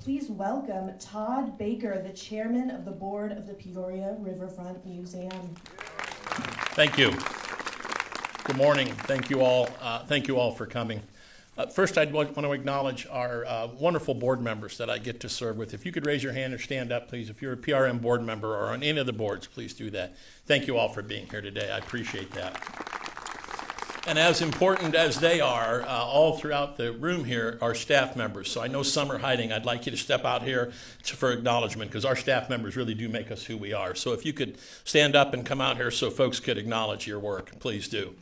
Please welcome Todd Baker, the chairman of the board of the Peoria Riverfront Museum. Thank you. Good morning. Thank you all. Thank you all for coming. First, I'd want to acknowledge our wonderful board members that I get to serve with. If you could raise your hand or stand up, please. If you're a PRM board member or on any of the boards, please do that. Thank you all for being here today. I appreciate that. And as important as they are, all throughout the room here are staff members. So I know some are hiding. I'd like you to step out here for acknowledgement because our staff members really do make us who we are. So if you could stand up and come out here so folks could acknowledge your work, please do.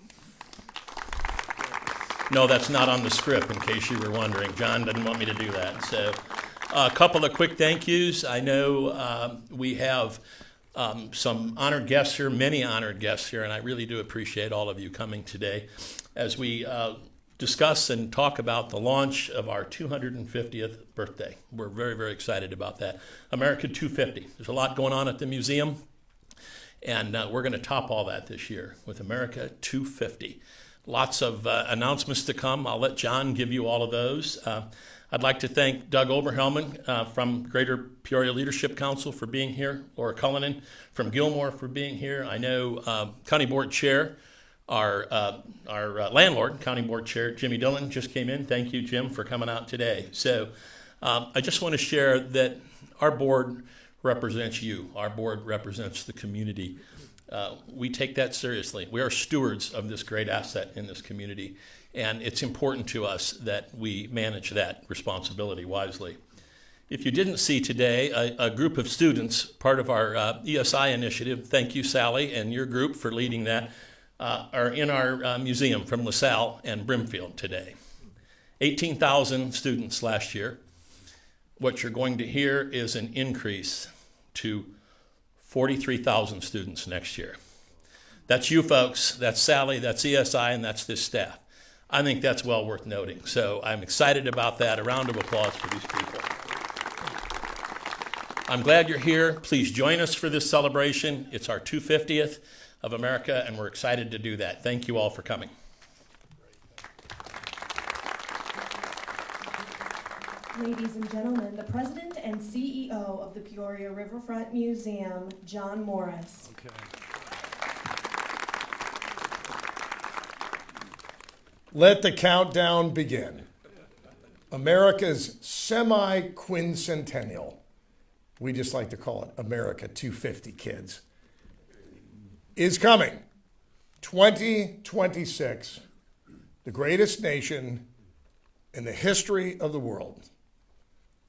No, that's not on the script, in case you were wondering. John didn't want me to do that. So a couple of quick thank yous. I know we have some honored guests here, many honored guests here, and I really do appreciate all of you coming today as we discuss and talk about the launch of our 250th birthday. We're very, very excited about that. America 250. There's a lot going on at the museum, and we're going to top all that this year with America 250. Lots of announcements to come. I'll let John give you all of those. I'd like to thank Doug Oberhelman from Greater Peoria Leadership Council for being here, Laura Cullinan from Gilmore for being here. I know County Board Chair, our landlord, County Board Chair Jimmy Dillon just came in. Thank you, Jim, for coming out today. So I just want to share that our board represents you. Our board represents the community. We take that seriously. We are stewards of this great asset in this community, and it's important to us that we manage that responsibility wisely. If you didn't see today, a group of students, part of our ESI initiative, thank you, Sally, and your group for leading that, are in our museum from LaSalle and Brimfield today. 18,000 students last year. What you're going to hear is an increase to 43,000 students next year. That's you folks, that's Sally, that's ESI, and that's this staff. I think that's well worth noting. So I'm excited about that. A round of applause for these people. I'm glad you're here. Please join us for this celebration. It's our 250th of America, and we're excited to do that. Thank you all for coming. Ladies and gentlemen, the president and CEO of the Peoria Riverfront Museum, John Morris. Okay. Let the countdown begin. America's semi-quincentennial. We just like to call it America 250, kids. Is coming. 2026, the greatest nation in the history of the world.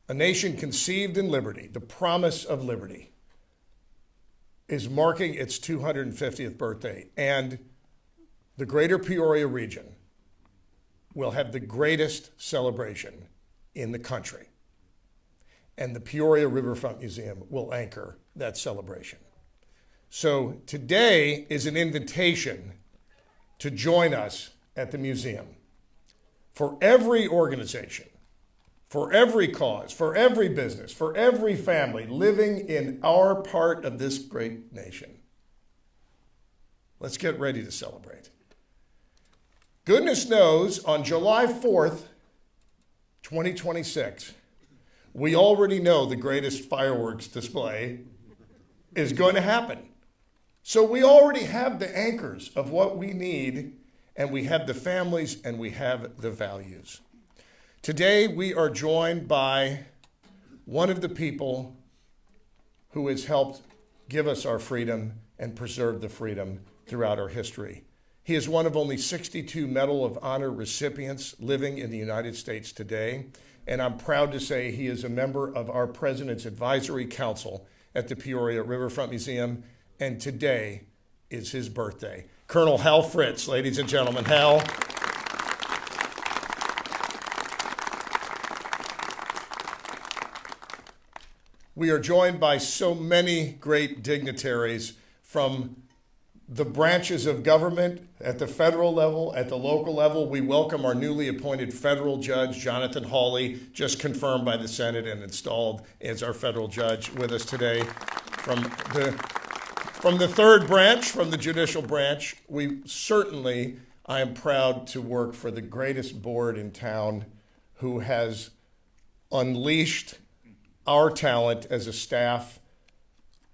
A nation conceived in liberty, the promise of liberty, is marking its 250th birthday, and the Greater Peoria region will have the greatest celebration in the country. And the Peoria Riverfront Museum will anchor that celebration. So today is an invitation to join us at the museum. For every organization, for every cause, for every business, for every family living in our part of this great nation. Let's get ready to celebrate. Goodness knows, on July 4th, 2026, we already know the greatest fireworks display is going to happen. So we already have the anchors of what we need, and we have the families, and we have the values. Today, we are joined by one of the people who has helped give us our freedom and preserve the freedom throughout our history. He is one of only 62 Medal of Honor recipients living in the United States today, and I'm proud to say he is a member of our President's Advisory Council at the Peoria Riverfront Museum, and today is his birthday. Colonel Hal Fritz, ladies and gentlemen. Hal. We are joined by so many great dignitaries from the branches of government at the federal level, at the local level. We welcome our newly appointed federal judge, Jonathan Hawley, just confirmed by the Senate and installed as our federal judge with us today. From the third branch, from the judicial branch, I am proud to work for the greatest board in town who has unleashed our talent as a staff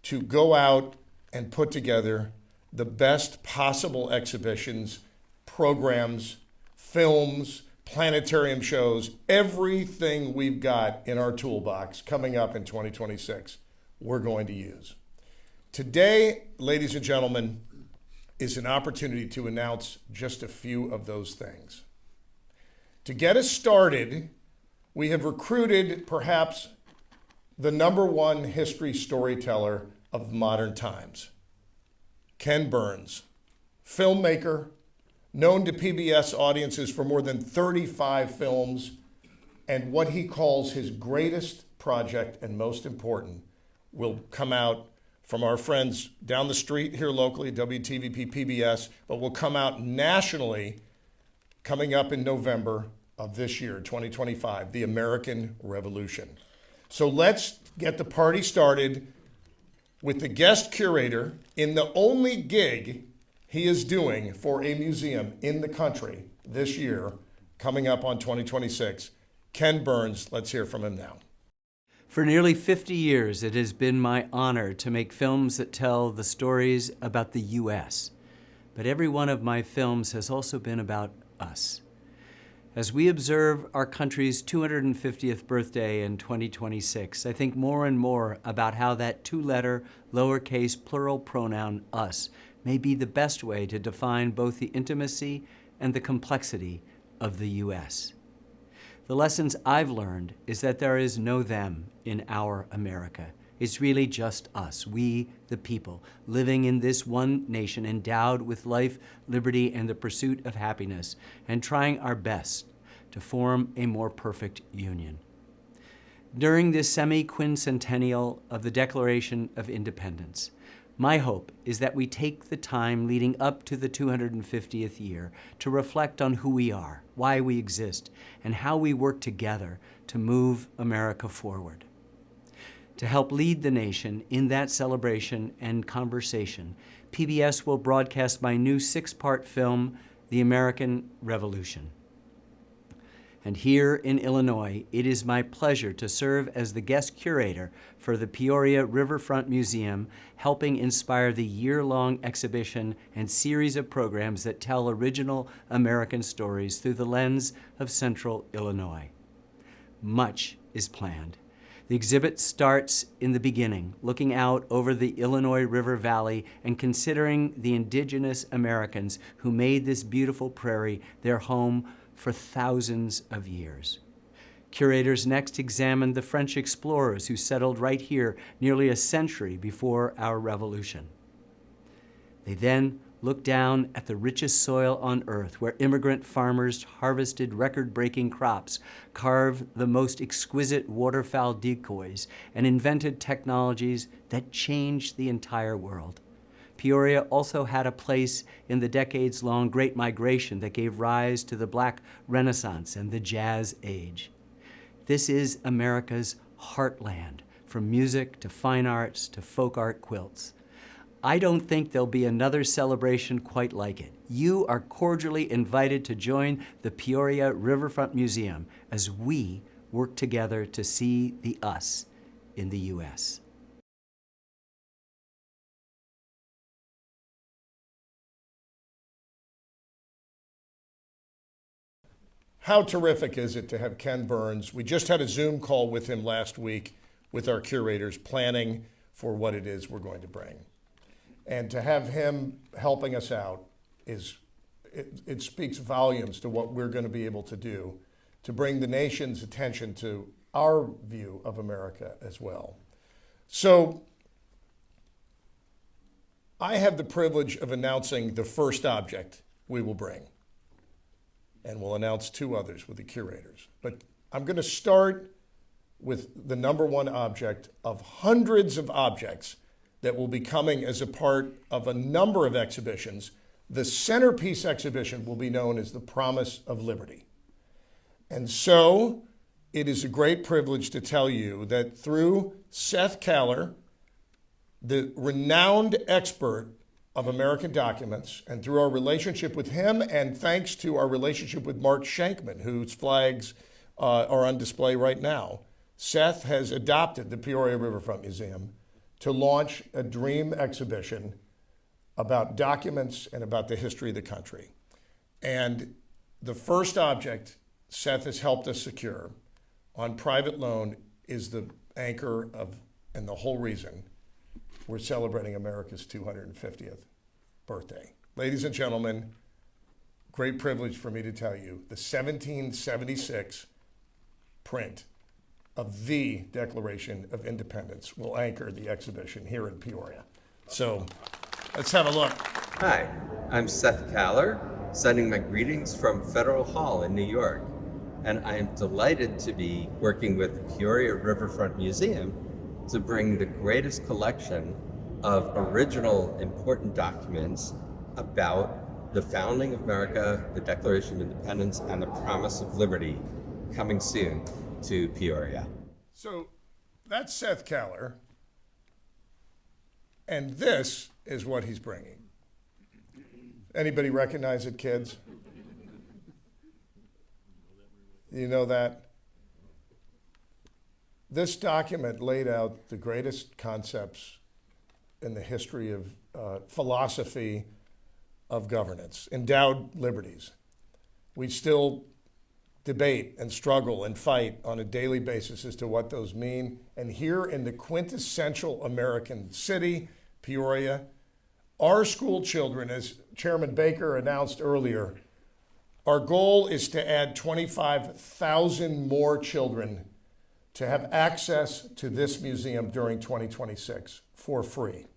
to go out and put together the best possible exhibitions, programs, films, planetarium shows, everything we've got in our toolbox coming up in 2026, we're going to use. Today, ladies and gentlemen, is an opportunity to announce just a few of those things. To get us started, we have recruited perhaps the #1 history storyteller of modern times, Ken Burns, filmmaker, known to PBS audiences for more than 35 films, and what he calls his greatest project and most important will come out from our friends down the street here locally, WTVP PBS, but will come out nationally coming up in November of this year, 2025, The American Revolution. So let's get the party started with the guest curator in the only gig he is doing for a museum in the country this year, coming up on 2026, Ken Burns. Let's hear from him now. For nearly 50 years, it has been my honor to make films that tell the stories about the U.S. But every one of my films has also been about us. As we observe our country's 250th birthday in 2026, I think more and more about how that two-letter, lowercase plural pronoun, us, may be the best way to define both the intimacy and the complexity of the U.S. The lessons I've learned is that there is no them in our America. It's really just us, we the people, living in this one nation endowed with life, liberty, and the pursuit of happiness, and trying our best to form a more perfect union. During this semi-quincentennial of the Declaration of Independence, my hope is that we take the time leading up to the 250th year to reflect on who we are, why we exist, and how we work together to move America forward. To help lead the nation in that celebration and conversation, PBS will broadcast my new 6-part film, The American Revolution. And here in Illinois, it is my pleasure to serve as the guest curator for the Peoria Riverfront Museum, helping inspire the year-long exhibition and series of programs that tell original American stories through the lens of Central Illinois. Much is planned. The exhibit starts in the beginning, looking out over the Illinois River Valley and considering the indigenous Americans who made this beautiful prairie their home for thousands of years. Curators next examined the French explorers who settled right here nearly a century before our revolution. They then looked down at the richest soil on earth, where immigrant farmers harvested record-breaking crops, carved the most exquisite waterfowl decoys, and invented technologies that changed the entire world. Peoria also had a place in the decades-long Great Migration that gave rise to the Black Renaissance and the Jazz Age. This is America's heartland, from music to fine arts to folk art quilts. I don't think there'll be another celebration quite like it. You are cordially invited to join the Peoria Riverfront Museum as we work together to see the us in the U.S. How terrific is it to have Ken Burns? We just had a Zoom call with him last week with our curators, planning for what it is we're going to bring. And to have him helping us out it speaks volumes to what we're going to be able to do to bring the nation's attention to our view of America as well. So I have the privilege of announcing the first object we will bring. And we'll announce 2 others with the curators. But I'm going to start with the #1 object of hundreds of objects that will be coming as a part of a number of exhibitions. The centerpiece exhibition will be known as the Promise of Liberty. And so it is a great privilege to tell you that through Seth Kaller, the renowned expert of American documents, and through our relationship with him, and thanks to our relationship with Mark Shankman, whose flags are on display right now, Seth has adopted the Peoria Riverfront Museum to launch a dream exhibition about documents and about the history of the country. And the first object Seth has helped us secure on private loan is the anchor of, and the whole reason we're celebrating America's 250th birthday. Ladies and gentlemen, great privilege for me to tell you, the 1776 print of the Declaration of Independence will anchor the exhibition here in Peoria. So let's have a look. Hi, I'm Seth Kaller, sending my greetings from Federal Hall in New York. And I am delighted to be working with the Peoria Riverfront Museum to bring the greatest collection of original important documents about the founding of America, the Declaration of Independence, and the Promise of Liberty coming soon to Peoria. So that's Seth Kaller, and this is what he's bringing. Anybody recognize it, kids? You know that? This document laid out the greatest concepts in the history of philosophy of governance, endowed liberties. We still debate and struggle and fight on a daily basis as to what those mean. And here in the quintessential American city, Peoria, our school children, as Chairman Baker announced earlier, our goal is to add 25,000 more children to have access to this museum during 2026 for free.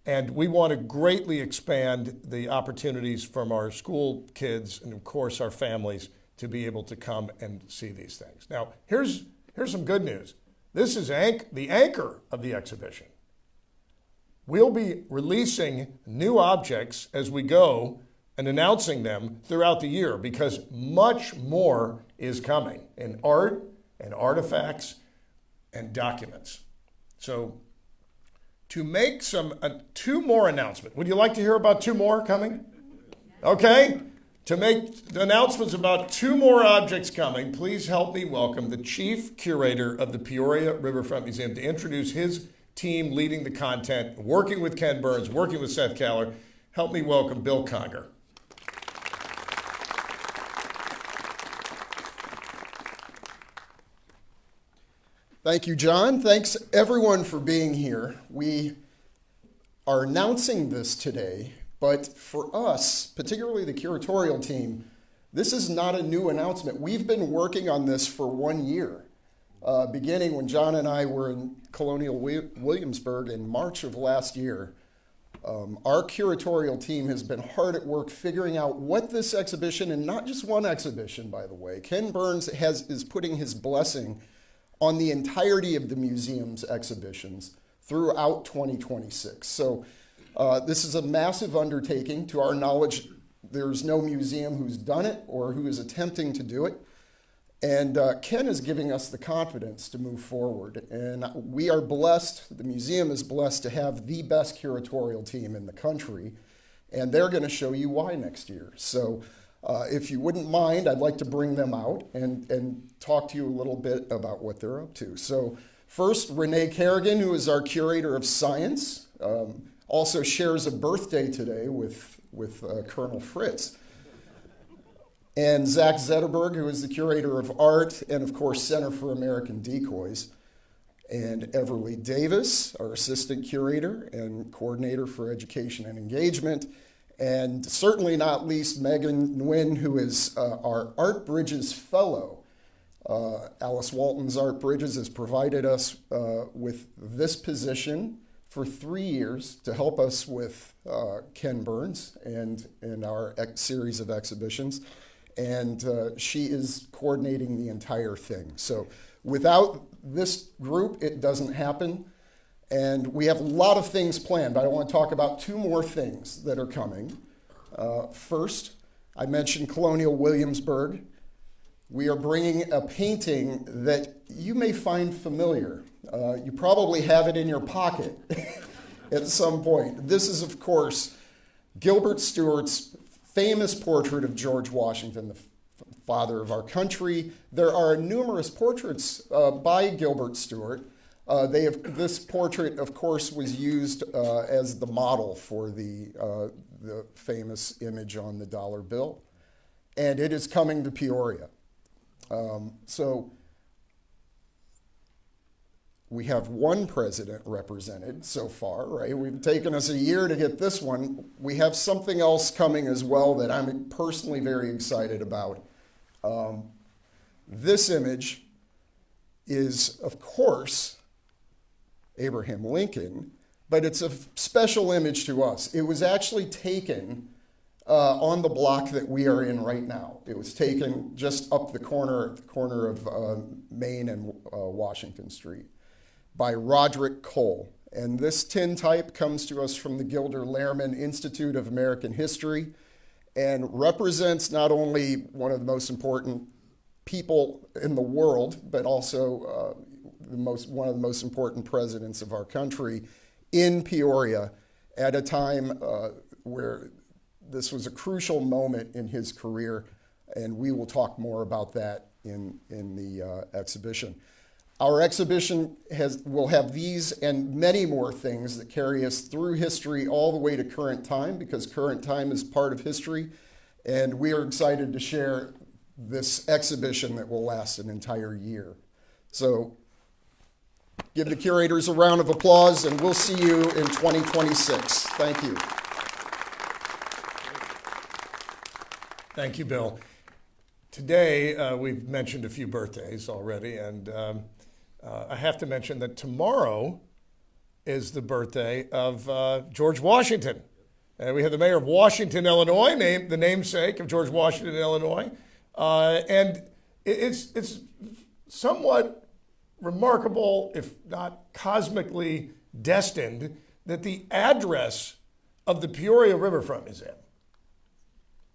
And we want to greatly expand the opportunities from our school kids and, of course, our families to be able to come and see these things. Now, here's some good news. This is the anchor of the exhibition. We'll be releasing new objects as we go and announcing them throughout the year because much more is coming in art and artifacts and documents. So to make two more announcements, would you like to hear about two more coming? Okay. To make the announcements about two more objects coming, please help me welcome the chief curator of the Peoria Riverfront Museum to introduce his team leading the content, working with Ken Burns, working with Seth Kaller. Help me welcome Bill Conger. Thank you, John. Thanks, everyone, for being here. We are announcing this today, but for us, particularly the curatorial team, this is not a new announcement. We've been working on this for 1 year, beginning when John and I were in Colonial Williamsburg in March of last year. Our curatorial team has been hard at work figuring out what this exhibition, and not just one exhibition, by the way. Ken Burns is putting his blessing on the entirety of the museum's exhibitions throughout 2026. So this is a massive undertaking. To our knowledge, there's no museum who's done it or who is attempting to do it. And Ken is giving us the confidence to move forward. And we are blessed, the museum is blessed to have the best curatorial team in the country. And they're going to show you why next year. So if you wouldn't mind, I'd like to bring them out and talk to you a little bit about what they're up to. So first, Renee Kerrigan, who is our curator of science, also shares a birthday today with Colonel Fritz. And Zach Zetterberg, who is the curator of art and, of course, Center for American Decoys. And Everly Davis, our assistant curator and coordinator for education and engagement. And certainly not least, Megan Nguyen, who is our Art Bridges Fellow. Alice Walton's Art Bridges has provided us with this position for 3 years to help us with Ken Burns and our series of exhibitions. And she is coordinating the entire thing. So without this group, it doesn't happen. And we have a lot of things planned, but I want to talk about two more things that are coming. First, I mentioned Colonial Williamsburg. We are bringing a painting that you may find familiar. You probably have it in your pocket at some point. This is, of course, Gilbert Stuart's famous portrait of George Washington, the father of our country. There are numerous portraits by Gilbert Stuart. This portrait, of course, was used as the model for the famous image on the dollar bill. And it is coming to Peoria. So we have one president represented so far, right? We've taken us a year to get this one. We have something else coming as well that I'm personally very excited about. This image is, of course, Abraham Lincoln, but it's a special image to us. It was actually taken on the block that we are in right now. It was taken just up the corner of Main and Washington Street by Roderick Cole. And this tintype comes to us from the Gilder Lehrman Institute of American History and represents not only one of the most important people in the world, but also one of the most important presidents of our country in Peoria at a time where this was a crucial moment in his career, and we will talk more about that in the exhibition. Our exhibition will have these and many more things that carry us through history all the way to current time, because current time is part of history, and we are excited to share this exhibition that will last an entire year. So give the curators a round of applause, and we'll see you in 2026. Thank you. Thank you, Bill. Today, we've mentioned a few birthdays already, and I have to mention that tomorrow is the birthday of George Washington. And we have the mayor of Washington, Illinois, the namesake of George Washington, Illinois. And it's somewhat remarkable, if not cosmically destined, that the address of the Peoria Riverfront Museum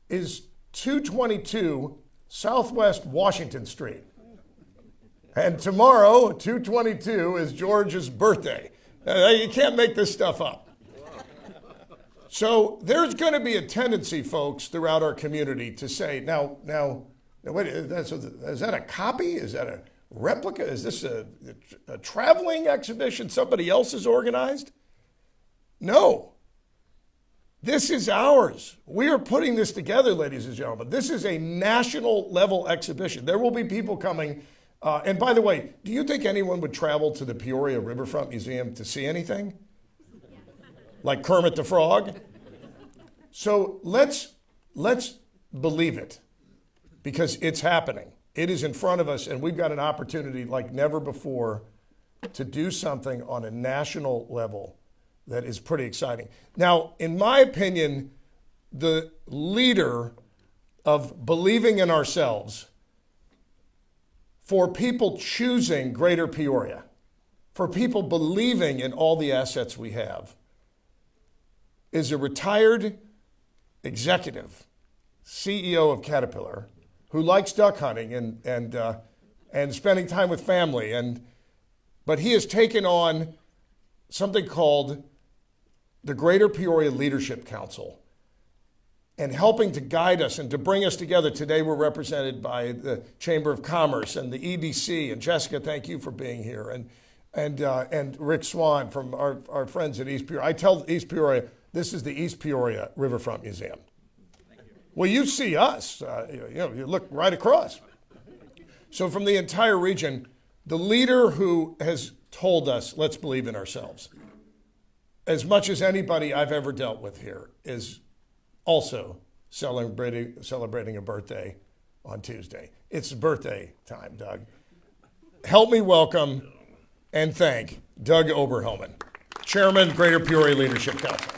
is 222 Southwest Washington Street. And tomorrow, 222, is George's birthday. You can't make this stuff up. So there's going to be a tendency, folks, throughout our community to say, now wait, is that a copy? Is that a replica? Is this a traveling exhibition somebody else has organized? No. This is ours. We are putting this together, ladies and gentlemen. This is a national level exhibition. There will be people coming. And by the way, do you think anyone would travel to the Peoria Riverfront Museum to see anything? Like Kermit the Frog? So let's believe it, because it's happening. It is in front of us, and we've got an opportunity like never before to do something on a national level that is pretty exciting. Now, in my opinion, the leader of believing in ourselves, for people choosing Greater Peoria, for people believing in all the assets we have, is a retired executive, CEO of Caterpillar, who likes duck hunting and spending time with family. But he has taken on something called the Greater Peoria Leadership Council, and helping to guide us and to bring us together. Today we're represented by the Chamber of Commerce and the EDC, and Jessica, thank you for being here, and Rick Swan from our friends at East Peoria. I tell East Peoria, this is the East Peoria Riverfront Museum. Well, you see us, you look right across. So from the entire region, the leader who has told us, let's believe in ourselves, as much as anybody I've ever dealt with here, is also celebrating a birthday on Tuesday. It's birthday time, Doug. Help me welcome and thank Doug Oberhelman, Chairman, Greater Peoria Leadership Council.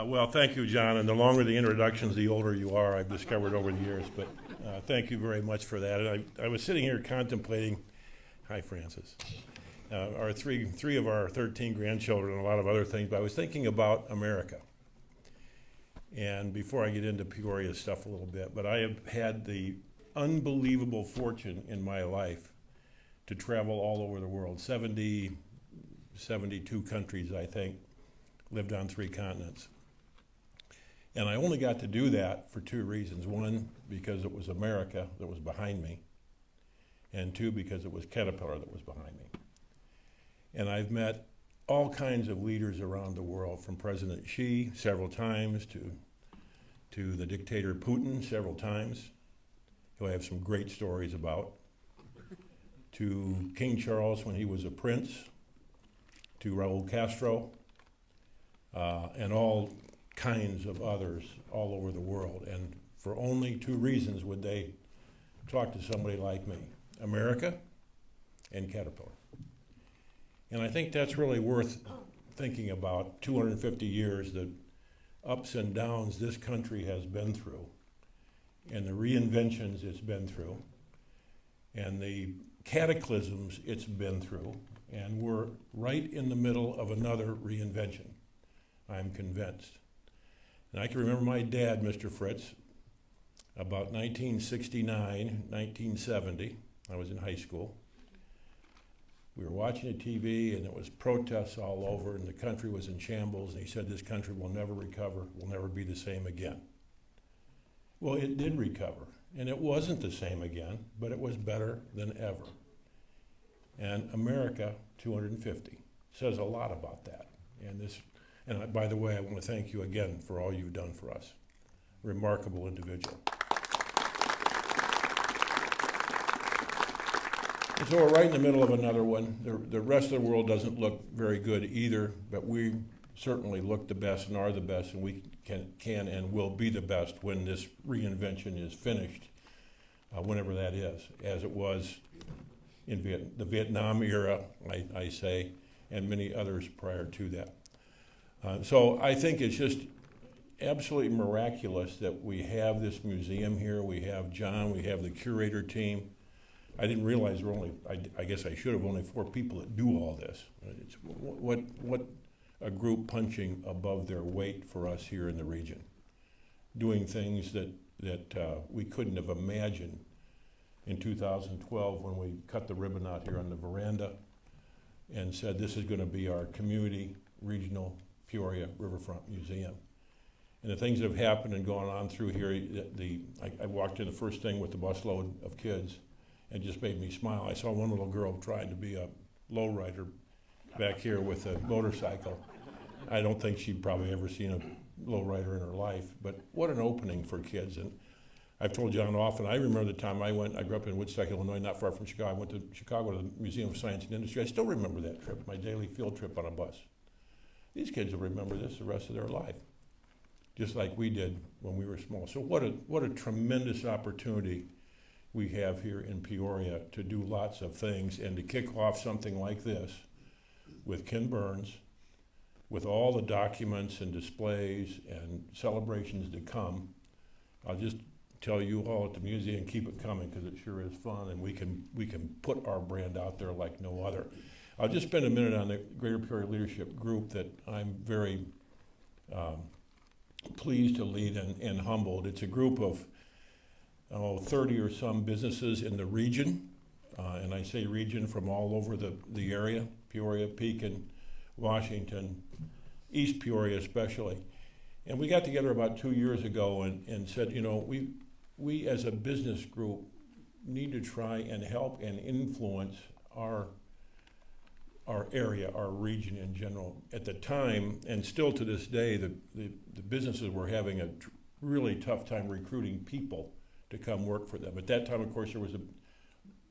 Well, thank you, John. And the longer the introductions, the older you are, I've discovered over the years. But thank you very much for that. And I was sitting here contemplating, hi, Francis, our three of our 13 grandchildren and a lot of other things. But I was thinking about America. And before I get into Peoria stuff a little bit, but I have had the unbelievable fortune in my life to travel all over the world, 72 countries, I think, lived on 3 continents. And I only got to do that for two reasons. One, because it was America that was behind me, and two, because it was Caterpillar that was behind me. And I've met all kinds of leaders around the world, from President Xi several times to the dictator Putin several times, who I have some great stories about, to King Charles when he was a prince, to Raul Castro, and all kinds of others all over the world. And for only two reasons would they talk to somebody like me: America and Caterpillar. And I think that's really worth thinking about. 250 years, the ups and downs this country has been through, and the reinventions it's been through, and the cataclysms it's been through, and we're right in the middle of another reinvention, I'm convinced. And I can remember my dad, Mr. Fritz, about 1969, 1970, I was in high school. We were watching the TV, and it was protests all over, and the country was in shambles, and he said, this country will never recover, will never be the same again. Well, it did recover, and it wasn't the same again, but it was better than ever. And America 250 says a lot about that. And by the way, I want to thank you again for all you've done for us. Remarkable individual. And so we're right in the middle of another one. The rest of the world doesn't look very good either, but we certainly look the best and are the best, and we can and will be the best when this reinvention is finished, whenever that is, as it was in the Vietnam era, I say, and many others prior to that. So I think it's just absolutely miraculous that we have this museum here. We have John, we have the curator team. I didn't realize there were only, I guess I should have, only 4 people that do all this. It's what a group punching above their weight for us here in the region, doing things that we couldn't have imagined in 2012 when we cut the ribbon out here on the veranda and said this is going to be our community regional Peoria Riverfront Museum. And the things that have happened and gone on through here, I walked in the first thing with the busload of kids, and it just made me smile. I saw one little girl trying to be a lowrider back here with a motorcycle. I don't think she'd probably ever seen a lowrider in her life, but what an opening for kids. And I've told John often, I remember the time I grew up in Woodstock, Illinois, not far from Chicago. I went to Chicago to the Museum of Science and Industry. I still remember that trip, my daily field trip on a bus. These kids will remember this the rest of their life, just like we did when we were small. So what a tremendous opportunity we have here in Peoria to do lots of things and to kick off something like this with Ken Burns, with all the documents and displays and celebrations to come. I'll just tell you all at the museum, keep it coming, because it sure is fun, and we can put our brand out there like no other. I'll just spend a minute on the Greater Peoria Leadership Group that I'm very pleased to lead and humbled. It's a group of 30 or some businesses in the region, and I say region from all over the area: Peoria, Pekin, Washington, East Peoria especially. And we got together about 2 years ago and said, we as a business group need to try and help and influence our area, our region in general. At the time, and still to this day, the businesses were having a really tough time recruiting people to come work for them. At that time, of course, there was a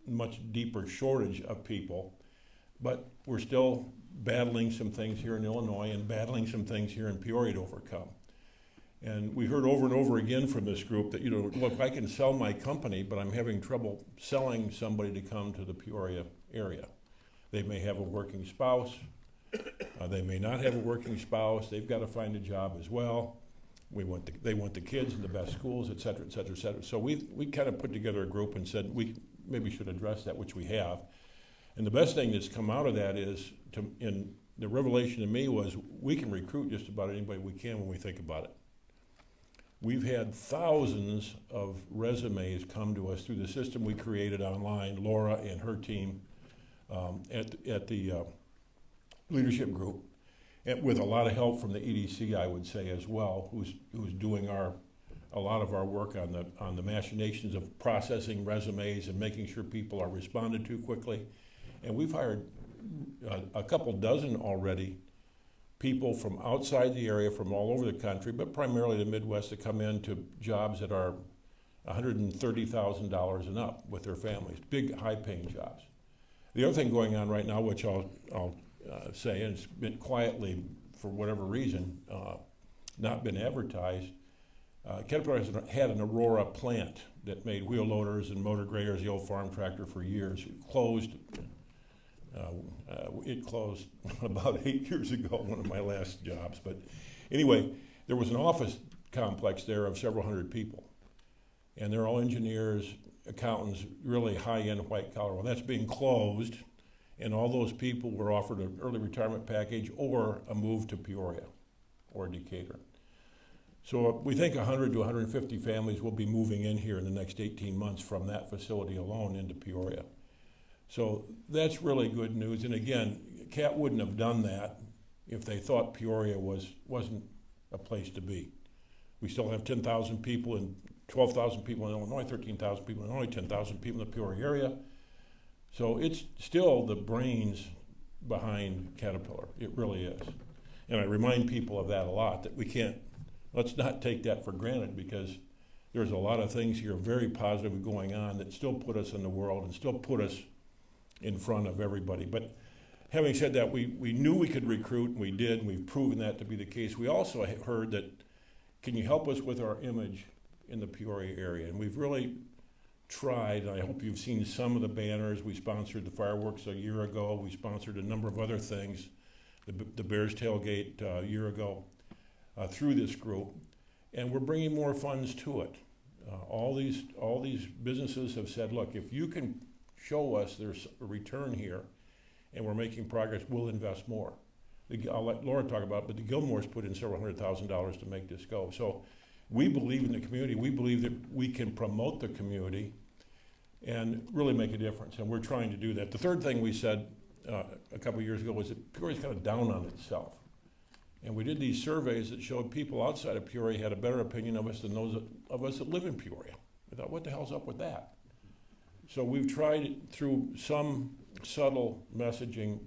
much deeper shortage of people, but we're still battling some things here in Illinois and battling some things here in Peoria to overcome. And we heard over and over again from this group that, look, I can sell my company, but I'm having trouble selling somebody to come to the Peoria area. They may have a working spouse, they may not have a working spouse, they've got to find a job as well. They want the kids in the best schools, et cetera, et cetera, et cetera. So we kind of put together a group and said we maybe should address that, which we have. And the best thing that's come out of that is, in the revelation to me was, we can recruit just about anybody we can when we think about it. We've had thousands of resumes come to us through the system we created online, Laura and her team at the leadership group. and with a lot of help from the EDC, I would say as well, who's doing a lot of our work on the machinations of processing resumes and making sure people are responded to quickly. And we've hired a couple dozen already people from outside the area, from all over the country, but primarily the Midwest, to come into jobs that are $130,000 and up with their families, big, high-paying jobs. The other thing going on right now, which I'll say, and it's been quietly, for whatever reason, not been advertised, Caterpillar has had an Aurora plant that made wheel loaders and motor graders, the old farm tractor, for years. It closed about 8 years ago, one of my last jobs. But anyway, there was an office complex there of several hundred people. And they're all engineers, accountants, really high-end white-collar. Well, that's being closed, and all those people were offered an early retirement package or a move to Peoria or Decatur. So we think 100 to 150 families will be moving in here in the next 18 months from that facility alone into Peoria. So that's really good news. And again, CAT wouldn't have done that if they thought Peoria wasn't a place to be. We still have 10,000 people and 12,000 people in Illinois, 13,000 people in Illinois, 10,000 people in the Peoria area. So it's still the brains behind Caterpillar. It really is. And I remind people of that a lot, that let's not take that for granted, because there's a lot of things here very positive going on that still put us in the world and still put us in front of everybody. But having said that, we knew we could recruit, and we did, and we've proven that to be the case. We also heard that, can you help us with our image in the Peoria area? And we've really tried, and I hope you've seen some of the banners. We sponsored the fireworks a year ago. We sponsored a number of other things, the Bears Tailgate a year ago, through this group. And we're bringing more funds to it. All these businesses have said, look, if you can show us there's a return here and we're making progress, we'll invest more. I'll let Laura talk about it, but the Gilmore's put in several $100,000 to make this go. So we believe in the community. We believe that we can promote the community and really make a difference, and we're trying to do that. The third thing we said a couple of years ago was that Peoria's kind of down on itself. And we did these surveys that showed people outside of Peoria had a better opinion of us than those of us that live in Peoria. We thought, what the hell's up with that? So we've tried through some subtle messaging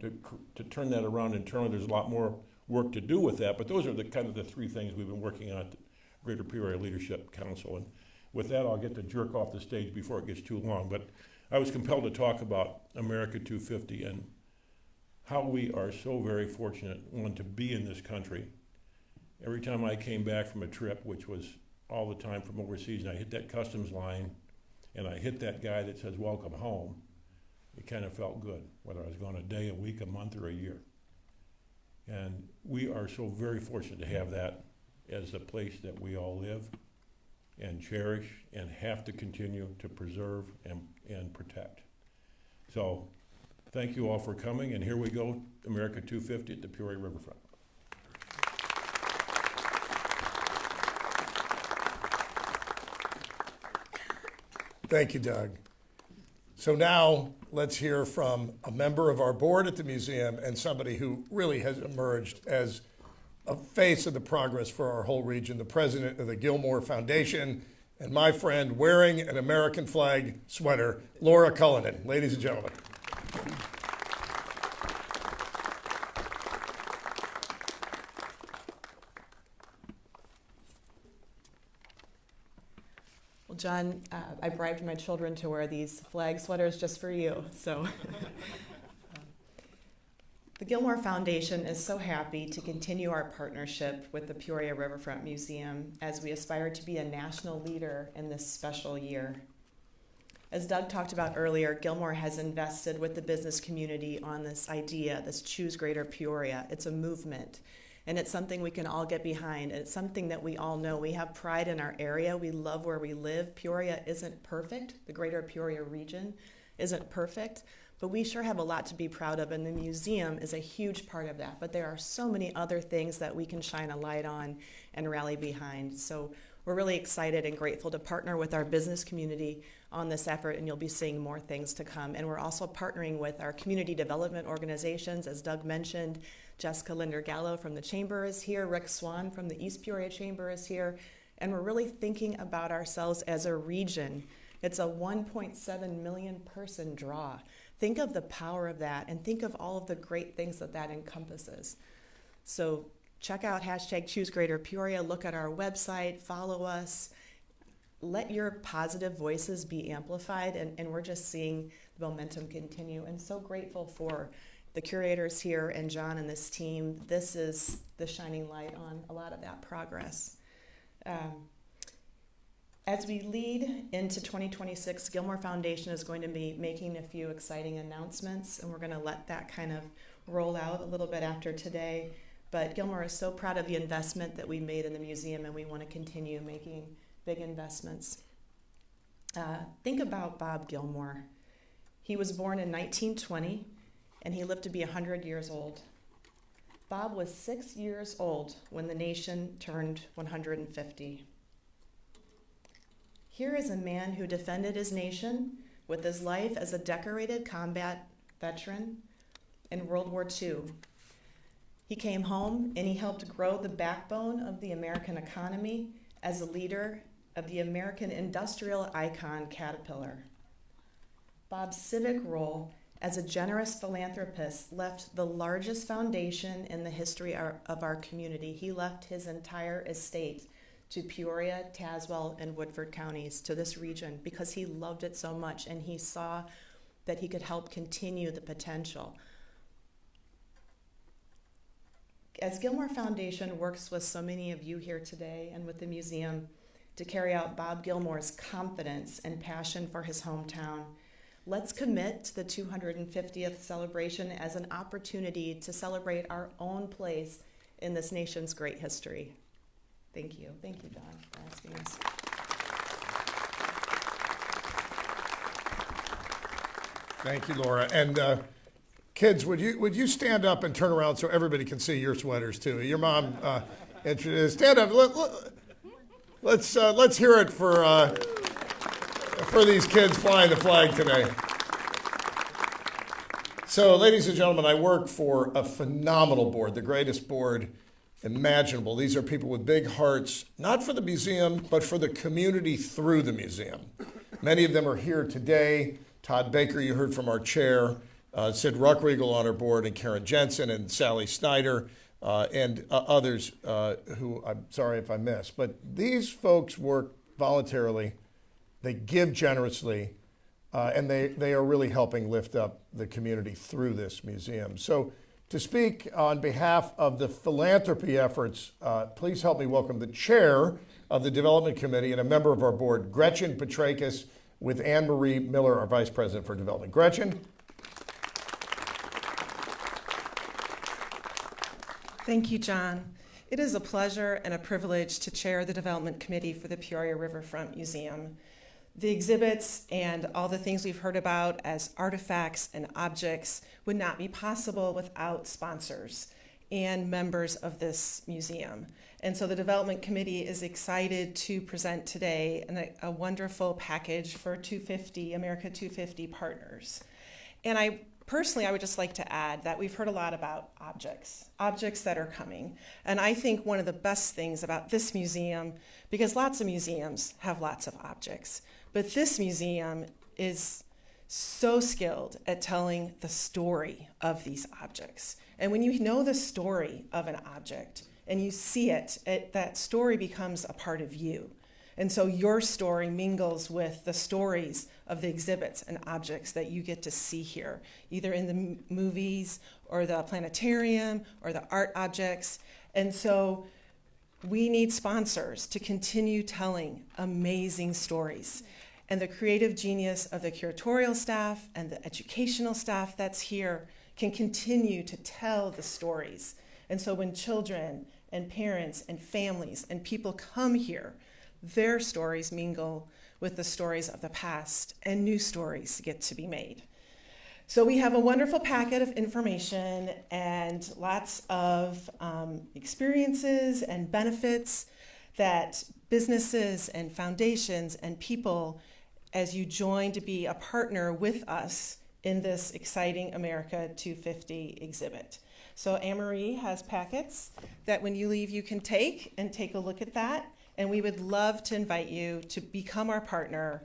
to turn that around internally. There's a lot more work to do with that, but those are the kind of the three things we've been working on at the Greater Peoria Leadership Council. And with that, I'll get to jerk off the stage before it gets too long. But I was compelled to talk about America 250 and how we are so very fortunate, one, to be in this country. Every time I came back from a trip, which was all the time from overseas, and I hit that customs line, and I hit that guy that says, welcome home, it kind of felt good, whether I was gone a day, a week, a month, or a year. And we are so very fortunate to have that as the place that we all live and cherish and have to continue to preserve and protect. So thank you all for coming, and here we go, America 250 at the Peoria Riverfront. Thank you, Doug. So now let's hear from a member of our board at the museum and somebody who really has emerged as a face of the progress for our whole region, the president of the Gilmore Foundation, and my friend wearing an American flag sweater, Laura Cullinan. Ladies and gentlemen. Well, John, I bribed my children to wear these flag sweaters just for you. So, the Gilmore Foundation is so happy to continue our partnership with the Peoria Riverfront Museum as we aspire to be a national leader in this special year. As Doug talked about earlier, Gilmore has invested with the business community on this idea, this Choose Greater Peoria. It's a movement. And it's something we can all get behind. It's something that we all know. We have pride in our area. We love where we live. Peoria isn't perfect. The greater Peoria region isn't perfect. But we sure have a lot to be proud of, and the museum is a huge part of that. But there are so many other things that we can shine a light on and rally behind. So we're really excited and grateful to partner with our business community on this effort, and you'll be seeing more things to come. And we're also partnering with our community development organizations, as Doug mentioned, Jessica Linder-Gallo from the Chamber is here. Rick Swan from the East Peoria Chamber is here. And we're really thinking about ourselves as a region. It's a 1.7 million person draw. Think of the power of that, and think of all of the great things that that encompasses. So check out hashtag Choose Greater Peoria, look at our website, follow us. Let your positive voices be amplified, and we're just seeing the momentum continue. And so grateful for the curators here and John and this team. This is the shining light on a lot of that progress. As we lead into 2026, Gilmore Foundation is going to be making a few exciting announcements, and we're going to let that kind of roll out a little bit after today. But Gilmore is so proud of the investment that we made in the museum, and we want to continue making big investments. Think about Bob Gilmore. He was born in 1920, and he lived to be 100 years old. Bob was 6 years old when the nation turned 150. Here is a man who defended his nation with his life as a decorated combat veteran in World War II. He came home and he helped grow the backbone of the American economy as a leader of the American industrial icon Caterpillar. Bob's civic role as a generous philanthropist left the largest foundation in the history of our community. He left his entire estate to Peoria, Tazewell, and Woodford counties, to this region, because he loved it so much and he saw that he could help continue the potential. As Gilmore Foundation works with so many of you here today and with the museum to carry out Bob Gilmore's confidence and passion for his hometown, let's commit to the 250th celebration as an opportunity to celebrate our own place in this nation's great history. Thank you. Thank you, John, for asking us. Thank you, Laura. And kids, would you stand up and turn around so everybody can see your sweaters too? Your mom, stand up. Let's hear it for these kids flying the flag today. So, ladies and gentlemen, I work for a phenomenal board, the greatest board imaginable. These are people with big hearts, not for the museum, but for the community through the museum. Many of them are here today. Todd Baker, you heard from our chair, Sid Ruckriegel on our board, and Karen Jensen and Sally Snyder, and others who I'm sorry if I missed. But these folks work voluntarily, they give generously, and they are really helping lift up the community through this museum. So to speak on behalf of the philanthropy efforts, please help me welcome the chair of the Development Committee and a member of our board, Gretchen Petrakis, with Anne Marie Miller, our Vice President for Development. Gretchen. Thank you, John. It is a pleasure and a privilege to chair the Development Committee for the Peoria Riverfront Museum. The exhibits and all the things we've heard about as artifacts and objects would not be possible without sponsors and members of this museum. And so the Development Committee is excited to present today a wonderful package for America 250 partners. And I would just like to add that we've heard a lot about objects that are coming. And I think one of the best things about this museum, because lots of museums have lots of objects, but this museum is so skilled at telling the story of these objects. And when you know the story of an object and you see it, that story becomes a part of you. And so your story mingles with the stories of the exhibits and objects that you get to see here, either in the movies or the planetarium or the art objects. And so we need sponsors to continue telling amazing stories. And the creative genius of the curatorial staff and the educational staff that's here can continue to tell the stories. And so when children and parents and families and people come here, their stories mingle with the stories of the past, and new stories get to be made. So we have a wonderful packet of information and lots of experiences and benefits that businesses and foundations and people, as you join to be a partner with us in this exciting America 250 exhibit. So Anne-Marie has packets that when you leave you can take a look at that. And we would love to invite you to become our partner,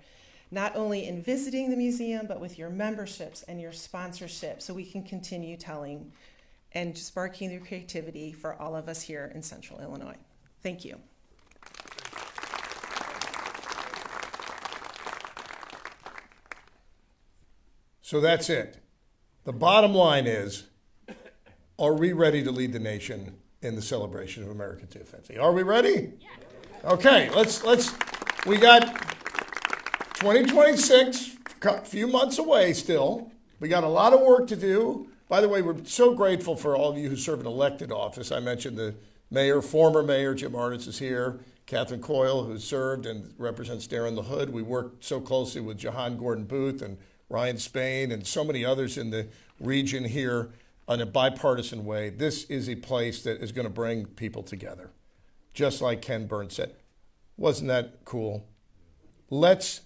not only in visiting the museum, but with your memberships and your sponsorship, so we can continue telling and sparking the creativity for all of us here in Central Illinois. Thank you. So that's it. The bottom line is, are we ready to lead the nation in the celebration of America 250? Are we ready? Yeah. Okay, we got 2026, a few months away still. We got a lot of work to do. By the way, we're so grateful for all of you who serve an elected office. I mentioned the mayor, former mayor, Jim Arnitz is here, Catherine Coyle, who served and represents Darren LaHood. We worked so closely with Jahan Gordon Booth and Ryan Spain and so many others in the region here in a bipartisan way. This is a place that is going to bring people together, just like Ken Burns said. Wasn't that cool? Let's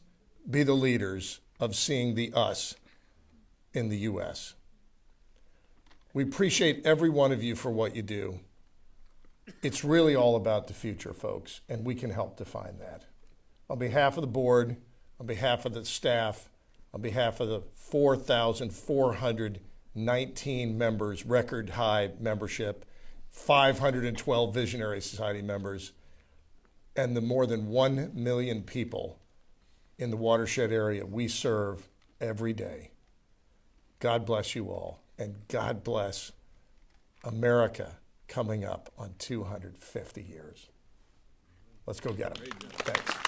be the leaders of seeing the us in the U.S. We appreciate every one of you for what you do. It's really all about the future, folks, and we can help define that. On behalf of the board, on behalf of the staff, on behalf of the 4,419 members, record high membership, 512 Visionary Society members, and the more than 1 million people in the watershed area we serve every day. God bless you all, and God bless America coming up on 250 years. Let's go get them. Thanks.